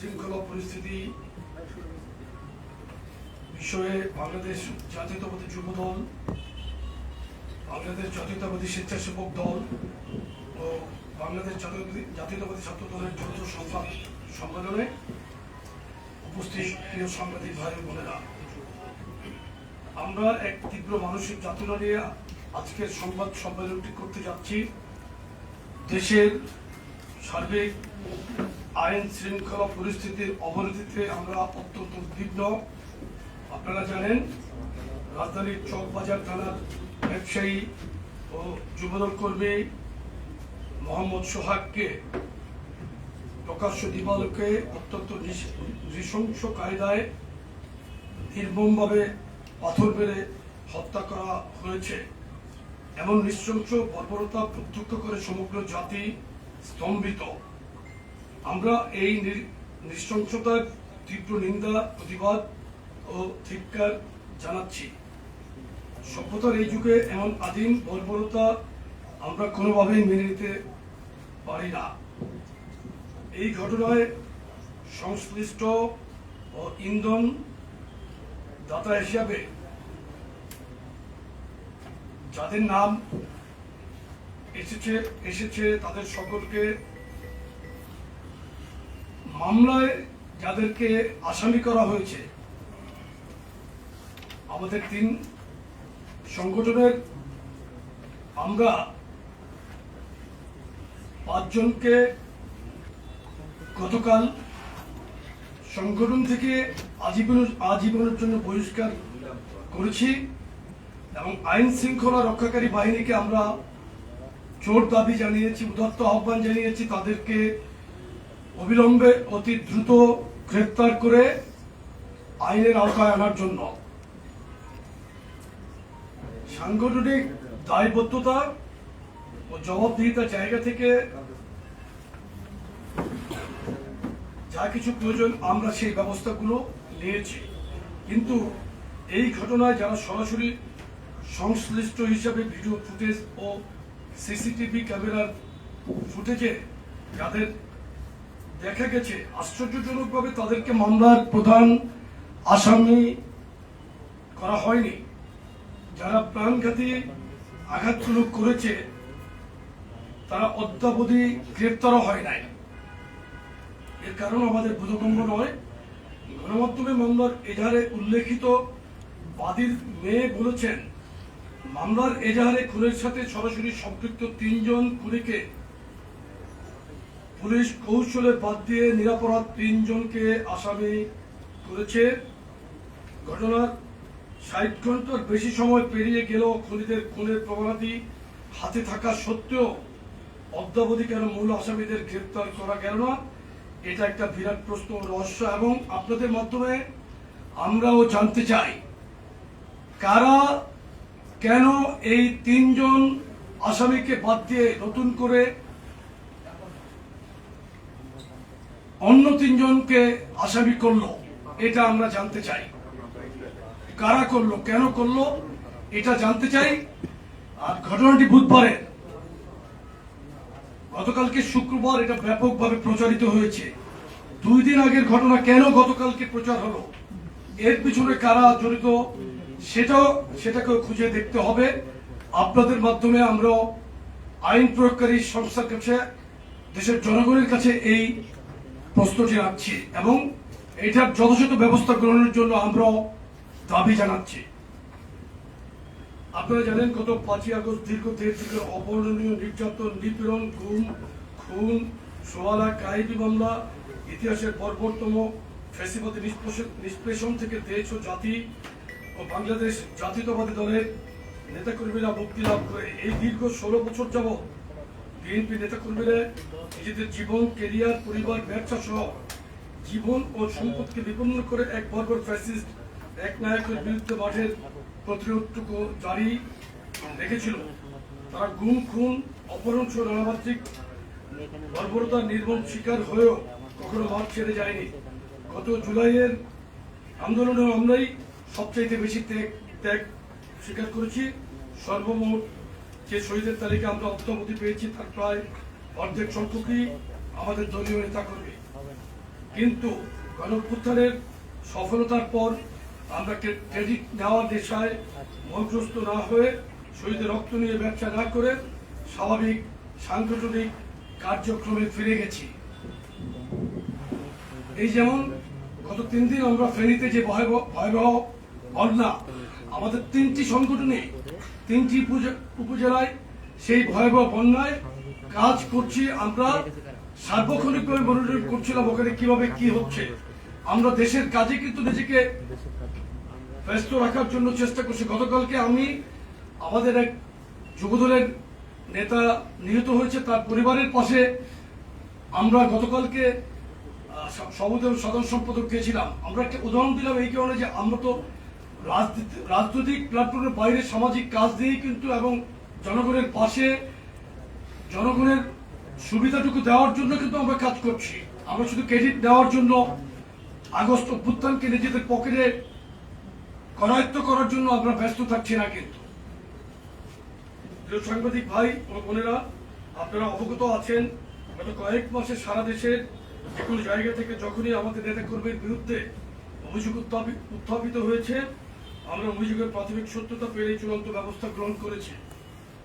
শৃঙ্খলা পরিস্থিতি বিষয়ে বাংলাদেশ জাতীয়তাবাদী যুব দল, বাংলাদেশ জাতীয়তাবাদী স্বেচ্ছাসেবক দল ও বাংলাদেশ জাতীয়তাবাদী ছাত্র দলের যৌথ সম্মেলনে উপস্থিত প্রিয় সাংবাদিক ভাই বোনেরা, আমরা এক তীব্র মানসিক যাতনা নিয়ে আজকের সংবাদ সম্মেলনটি করতে যাচ্ছি। দেশের সার্বিক আইন শৃঙ্খলা পরিস্থিতির অবনতিতে আমরা অত্যন্ত উদ্বিগ্ন। আপনারা জানেন, রাজধানীর চকবাজার থানার ব্যবসায়ী ও যুবদল কর্মী মোহাম্মদ সোহাগকে প্রকাশ্য দিবালোকে অত্যন্ত নৃশংস কায়দায় নির্মমভাবে পাথর মেরে হত্যা করা হয়েছে। এমন নৃশংস বর্বরতা প্রত্যক্ষ করে সমগ্র জাতি স্তম্ভিত। আমরা এই নৃশংসতার তীব্র নিন্দা, প্রতিবাদ ও ধিক্কার জানাচ্ছি। সভ্যতার এই যুগে এমন আদিম বর্বরতা আমরা কোনোভাবেই মেনে নিতে পারি না। এই ঘটনায় সংশ্লিষ্ট ও ইন্ধন দাতা হিসাবে যাদের নাম এসেছে তাদের সকলকে, মামলায় যাদেরকে আসামি করা হয়েছে, আমাদের 3 সংগঠনের আমরা 5 জনকে গতকাল সংগঠন থেকে আজীবনের জন্য বহিষ্কার করেছি এবং আইন শৃঙ্খলা রক্ষাকারী বাহিনীকে আমরা জোর দাবি জানিয়েছি, উদাত্ত আহ্বান জানিয়েছি তাদেরকে অবিলম্বে অতি দ্রুত গ্রেফতার করে আইনের আওতায় আনার জন্য। সাংগঠনিক দায়বদ্ধতা ও জবাবদিহিতার জায়গা থেকে যা কিছু প্রয়োজন আমরা সেই ব্যবস্থাগুলো নিয়েছি, কিন্তু এই ঘটনায় যারা সরাসরি সংশ্লিষ্ট হিসাবে ভিডিও ফুটেজ ও সিসিটিভি ক্যামেরার ফুটেজে যাদের দেখা গেছে, আশ্চর্যজনকভাবে তাদেরকে মামলার প্রধান আসামি করা হয়নি। যারা প্রাণঘাতী আঘাতগুলো করেছে তারা অদ্যাবধি গ্রেপ্তারও হয় নাই। এর কারণ আমাদের বোধগম্য নয়। গণমাধ্যমে মামলার এজাহারে উল্লেখিত বাদীর মেয়ে বলেছেন, মামলার এজাহারে খুনের সাথে সরাসরি সম্পৃক্ত 3 জন খুনিকে পুলিশ কৌশলে বাদ দিয়ে নিরপরাধ 3 জনকে আসামি করেছে। ঘটনার 60 ঘন্টার বেশি সময় পেরিয়ে গেলেও খুনিদের খুনের প্রমাণাদি হাতে থাকা সত্ত্বেও অদ্যাবধি কেন মূল আসামিদের গ্রেপ্তার করা গেল না, এটা একটা বিরাট প্রশ্ন, রহস্য। এবং আপনাদের মাধ্যমে আমরাও জানতে চাই, কারা কেন এই 3 জন আসামিকে বাদ দিয়ে নতুন করে অন্য 3 জনকে আসামি করলো, এটা আমরা জানতে চাই। কারা করলো, কেন করলো, এটা জানতে চাই। আর ঘটনাটি বুধবারের, গতকালকে শুক্রবার এটা ব্যাপকভাবে প্রচারিত হয়েছে। 2 দিন আগের ঘটনা কেন গতকালকে প্রচার হলো, এর পিছনে কারা জড়িত সেটাকেও খুঁজে দেখতে হবে। আপনাদের মাধ্যমে আমরা আইন প্রয়োগকারী সংস্থার কাছে, দেশের জনগণের কাছে এই প্রশ্নটি রাখছি এবং এটার যথাযথ ব্যবস্থা গ্রহণের জন্য আমরা দাবি জানাচ্ছি। আপনারা জানেন, গত 5ই আগস্ট দীর্ঘ 1.5 যুগের অবর্ণনীয় নির্যাতন, নিপীড়ন, গুম, খুন, 16 লাখ গায়েবী মামলা, ইতিহাসের বর্বরতম ফ্যাসিবাদী নিষ্পেষণ থেকে দেশ ও জাতি ও বাংলাদেশ জাতীয়তাবাদী দলের নেতাকর্মীরা মুক্তি লাভ করে এই দীর্ঘ 16 বছর যাবৎ বিএনপি নেতাকর্মীরা নিজেদের জীবন, কেরিয়ার, পরিবার, ব্যবসা সহ জীবন ও সম্পদকে বিপন্ন করে এক বর্বর ফ্যাসিস্ট এক নায়কের বিরুদ্ধে মাঠের প্রতিরোধটুকু জারি রেখেছিল। তারা গুম, খুন, অপহরণ সহ নানামাত্রিক বর্বরতার নির্মম শিকার হয়েও কখনো মাঠ ছেড়ে যায়নি। গত জুলাইয়ের আন্দোলনে আমরাই সবচাইতে বেশি ত্যাগ স্বীকার করেছি। সর্বমোট যে শহীদের তালিকা আমরা অদ্যাবধি পেয়েছি তার প্রায় অর্ধেক সংখ্যকই আমাদের দলীয় নেতাকর্মী। কিন্তু গণঅভ্যুত্থানের সফলতার পর আমরা ক্রেডিট নেওয়ার নেশায় মোহগ্রস্ত না হয়ে শহীদের রক্ত নিয়ে ব্যবসা না করে স্বাভাবিক সাংগঠনিক কার্যক্রমে ফিরে গেছি। এই যেমন গত 3 দিন আমরা ফেনীতে যে ভয়াবহ বন্যা, আমাদের 3টি সংগঠনে 3টি উপজেলায় সেই ভয়াবহ বন্যায় কাজ করছি। আমরা সার্বক্ষণিকভাবে মনিটরিং করছিলাম ওখানে কিভাবে কি হচ্ছে। আমরা দেশের কাজে কিন্তু নিজেকে ব্যস্ত রাখার জন্য চেষ্টা করছি। গতকালকে আমি আমাদের এক যুবদলের নেতা নিহত হয়েছে, তার পরিবারের পাশে আমরা গতকালকে সাধারণ সম্পাদক গিয়েছিলাম। আমরা একটা উদাহরণ দিলাম এই কারণে যে আমরা তো রাজনৈতিক প্ল্যাটফর্মের বাইরে সামাজিক কাজ দিয়েই কিন্তু এবং জনগণের পাশে জনগণের সুবিধাটুকু দেওয়ার জন্য কিন্তু আমরা কাজ করছি। আমরা শুধু ক্রেডিট দেওয়ার জন্য আগস্ট অভ্যুত্থানকে নিজেদের পকেটে করায়ত্ত করার জন্য আমরা ব্যস্ত থাকছি না। কিন্তু প্রিয় সাংবাদিক ভাই ও বোনেরা, আপনারা অবগত আছেন গত কয়েক মাসে সারা দেশের যে কোনো জায়গা থেকে যখনই আমাদের নেতাকর্মীর বিরুদ্ধে অভিযোগ উত্থাপিত হয়েছে, আমরা অভিযোগের প্রাথমিক সত্যতা পেলে চূড়ান্ত ব্যবস্থা গ্রহণ করেছি।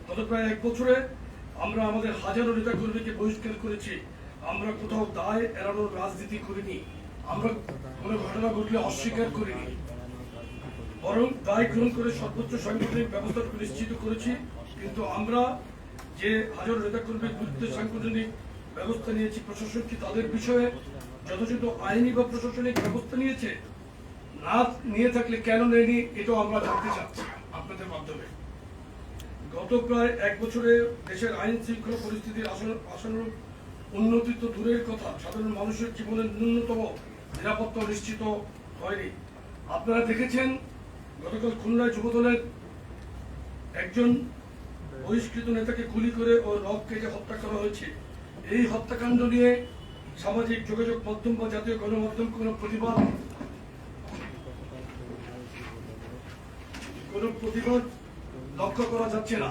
গত প্রায় 1 বছরে আমরা আমাদের হাজারো নেতাকর্মীকে বহিষ্কার করেছি। আমরা কোথাও দায় এড়ানোর রাজনীতি করিনি, আমরা কোনো ঘটনা ঘটলে অস্বীকার করিনি, বরং দায় গ্রহণ করে সর্বোচ্চ সাংগঠনিক ব্যবস্থাটুকু নিশ্চিত করেছি। কিন্তু আমরা যে হাজারো নেতাকর্মীর বিরুদ্ধে সাংগঠনিক ব্যবস্থা নিয়েছি, প্রশাসন কি তাদের বিষয়ে যথাযথ আইনি বা প্রশাসনিক ব্যবস্থা নিয়েছে? না নিয়ে থাকলে কেন নেয়নি, এটাও আমরা জানতে চাচ্ছি আপনাদের মাধ্যমে। গত প্রায় 1 বছরে দেশের আইন শৃঙ্খলা পরিস্থিতির আশানুরূপ উন্নতি তো দূরের কথা, সাধারণ মানুষের জীবনের ন্যূনতম নিরাপত্তা নিশ্চিত হয়নি। আপনারা দেখেছেন গতকাল খুলনায় যুবদলের একজন বহিষ্কৃত নেতাকে গুলি করে ও রক কেটে হত্যা করা হয়েছে। এই হত্যাকাণ্ড নিয়ে সামাজিক যোগাযোগ মাধ্যম বা জাতীয় গণমাধ্যম কোনো প্রতিবাদ লক্ষ্য করা যাচ্ছে না।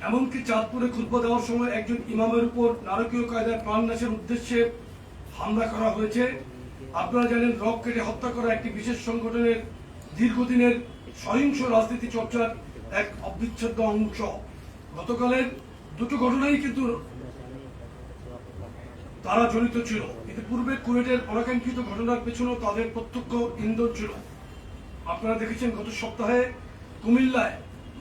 এমনকি চাঁদপুরে খুতবা দেওয়ার সময় একজন ইমামের উপর নারকীয় কায়দায় প্রাণনাশের উদ্দেশ্যে হামলা করা হয়েছে। আপনারা জানেন রক কেটে হত্যা করা একটি বিশেষ সংগঠনের দীর্ঘদিনের সহিংস রাজনীতি চর্চার এক অবিচ্ছেদ্য অংশ। গতকালের দুটো ঘটনাই কিন্তু তারা জড়িত ছিল। ইতিপূর্বে কুয়েটের অনাকাঙ্ক্ষিত ঘটনার পেছনেও তাদের প্রত্যক্ষ ইন্ধন ছিল। আপনারা দেখেছেন গত সপ্তাহে কুমিল্লায়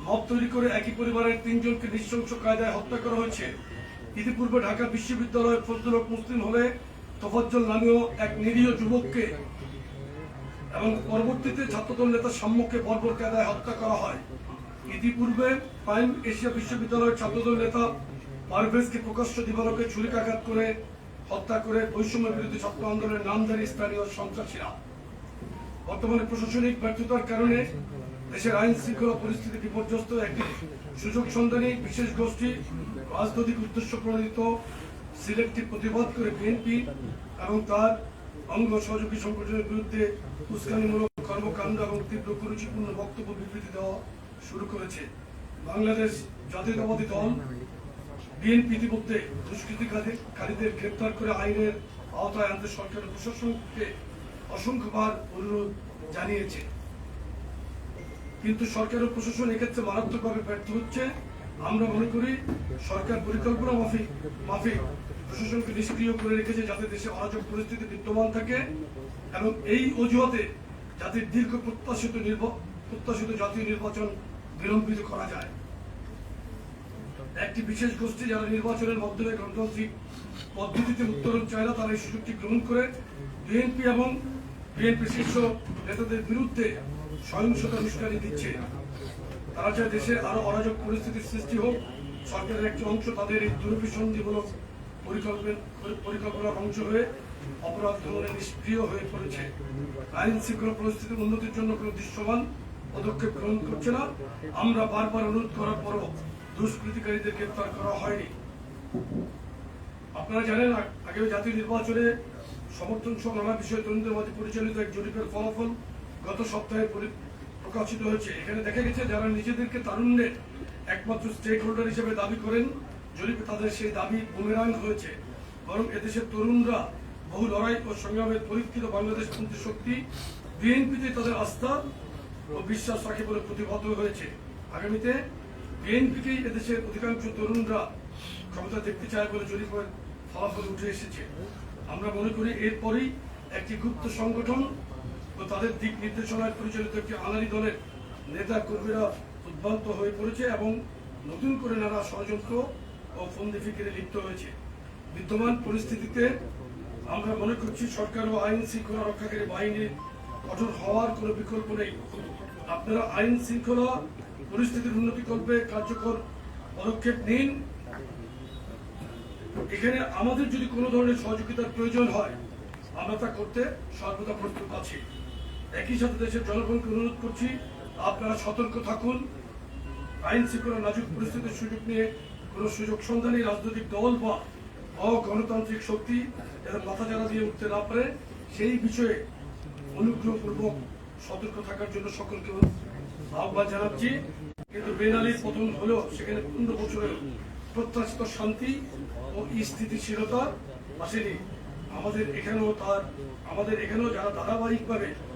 মব তৈরি করে একই পরিবারের 3 জনকে নৃশংস কায়দায় হত্যা করা হয়েছে। ইতিপূর্বে ঢাকা বিশ্ববিদ্যালয়ের ফজলুল হক মুসলিম হলে তোফাজ্জল নামীয় এক নিরীহ যুবককে এবং পরবর্তীতে ছাত্রদল নেতা সাম্যকে বর্বর কায়দায় হত্যা করা হয়। ইতিপূর্বে প্রাইম এশিয়া বিশ্ববিদ্যালয়ের ছাত্রদল নেতা পারভেজকে প্রকাশ্য দিবালোকে ছুরিকাঘাত করে হত্যা করে বৈষম্য বিরোধী ছাত্র আন্দোলনের নামধারী স্থানীয় সন্ত্রাসীরা। বর্তমানে প্রশাসনিক ব্যর্থতার কারণে দেশের আইন শৃঙ্খলা পরিস্থিতি বিপর্যস্ত। একটি সুযোগ সন্ধানী বিশেষ গোষ্ঠী রাজনৈতিক উদ্দেশ্য প্রণোদিত সিলেক্টিভ প্রতিবাদ করে বিএনপি এবং তার অঙ্গ সহযোগী সংগঠনের বিরুদ্ধে উস্কানিমূলক কর্মকাণ্ড এবং তীব্র কুরুচিপূর্ণ বক্তব্য বিবৃতি দেওয়া শুরু করেছে। বাংলাদেশ জাতীয়তাবাদী দল বিএনপি ইতিমধ্যে দুষ্কৃতিকারীদের গ্রেপ্তার করে আইনের আওতায় আনতে সরকারের প্রশাসনকে অসংখ্যবার অনুরোধ জানিয়েছে, কিন্তু সরকার ও প্রশাসন এক্ষেত্রে মারাত্মকভাবে ব্যর্থ হচ্ছে। আমরা মনে করি সরকার পরিকল্পনা মাফিক প্রশাসনকে নিষ্ক্রিয় করে রেখেছে যাতে দেশে অরাজক পরিস্থিতি বিদ্যমান থাকে এবং এই অজুহাতে জাতির দীর্ঘ প্রত্যাশিত জাতীয় নির্বাচন বিলম্বিত করা যায়। একটি বিশেষ গোষ্ঠী যারা নির্বাচনের মাধ্যমে গণতান্ত্রিক পদ্ধতিতে উত্তরণ চায় না, তারা এই সুযোগটি গ্রহণ করে বিএনপি এবং বিএনপি শীর্ষ নেতাদের বিরুদ্ধে সহিংসতা উস্কানি দিচ্ছে। তারা চায় দেশে আরো অরাজক পরিস্থিতির সৃষ্টি হোক। সরকারের একটি অংশ তাদের এই দুরভিসন্ধিমূলক পরিকল্পনার অংশ হয়ে অপরাধ দমনে নিষ্ক্রিয় হয়ে পড়েছে। আইন শৃঙ্খলা পরিস্থিতির উন্নতির জন্য কোনো দৃশ্যমান পদক্ষেপ গ্রহণ করছে না। আমরা বারবার অনুরোধ করার পরও দুষ্কৃতিকারীদের গ্রেপ্তার করা হয়নি। আপনারা জানেন আগামী জাতীয় নির্বাচনে সমর্থন সহ নানা বিষয়ে তরুণদের মাঝে পরিচালিত এক জরিপের ফলাফল গত সপ্তাহে প্রকাশিত হয়েছে। এখানে দেখা গেছে যারা নিজেদেরকে তারুণ্যের একমাত্র স্টেক হোল্ডার হিসেবে দাবি করেন, জরিপে তাদের সেই দাবি বুমেরাং হয়েছে। বরং এদেশের তরুণরা বহু লড়াই ও সংগ্রামের পরীক্ষিত বাংলাদেশপন্থী শক্তি বিএনপিতে তাদের আস্থা ও বিশ্বাস রাখে বলে প্রতিবদ্ধ হয়েছে। আগামীতে বিএনপিকেই এদেশের অধিকাংশ তরুণরা ক্ষমতা দেখতে চায় বলে জরিপের ফলাফল উঠে এসেছে। আমরা মনে করি এরপরই একটি গুপ্ত সংগঠন ও তাদের দিক নির্দেশনায় পরিচালিত একটি আনাড়ি দলের নেতা কর্মীরা উদ্ভ্রান্ত হয়ে পড়েছে এবং নতুন করে নানা ষড়যন্ত্র ও ফন্দি ফিকিরে লিপ্ত হয়েছে। বিদ্যমান পরিস্থিতিতে আমরা মনে করছি সরকার ও আইন শৃঙ্খলা রক্ষাকারী বাহিনীর কঠোর হওয়ার কোনো বিকল্প নেই। আপনারা আইন শৃঙ্খলা পরিস্থিতির উন্নতি করবে কার্যকর পদক্ষেপ নিন। এখানে আমাদের যদি কোনো ধরনের সহযোগিতার প্রয়োজন হয় আমরা তা করতে সর্বদা প্রস্তুত আছি। একই সাথে দেশের জনগণকে অনুরোধ করছি আপনারা সতর্ক থাকুন। আইন শৃঙ্খলা নাজুক পরিস্থিতির সুযোগ নিয়ে কোনো সুযোগ সন্ধানী রাজনৈতিক দল বা অগণতান্ত্রিক শক্তি যারা মাথা চারা দিয়ে উঠতে না পারে সেই বিষয়ে অনুগ্রহপূর্বক সতর্ক থাকার জন্য সকলকে আহ্বান জানাচ্ছি। কিন্তু বেনালির পতন হলেও সেখানে 15 বছরের প্রত্যাশিত শান্তি ও স্থিতিশীলতা আসেনি। আমাদের এখানেও যারা ধারাবাহিকভাবে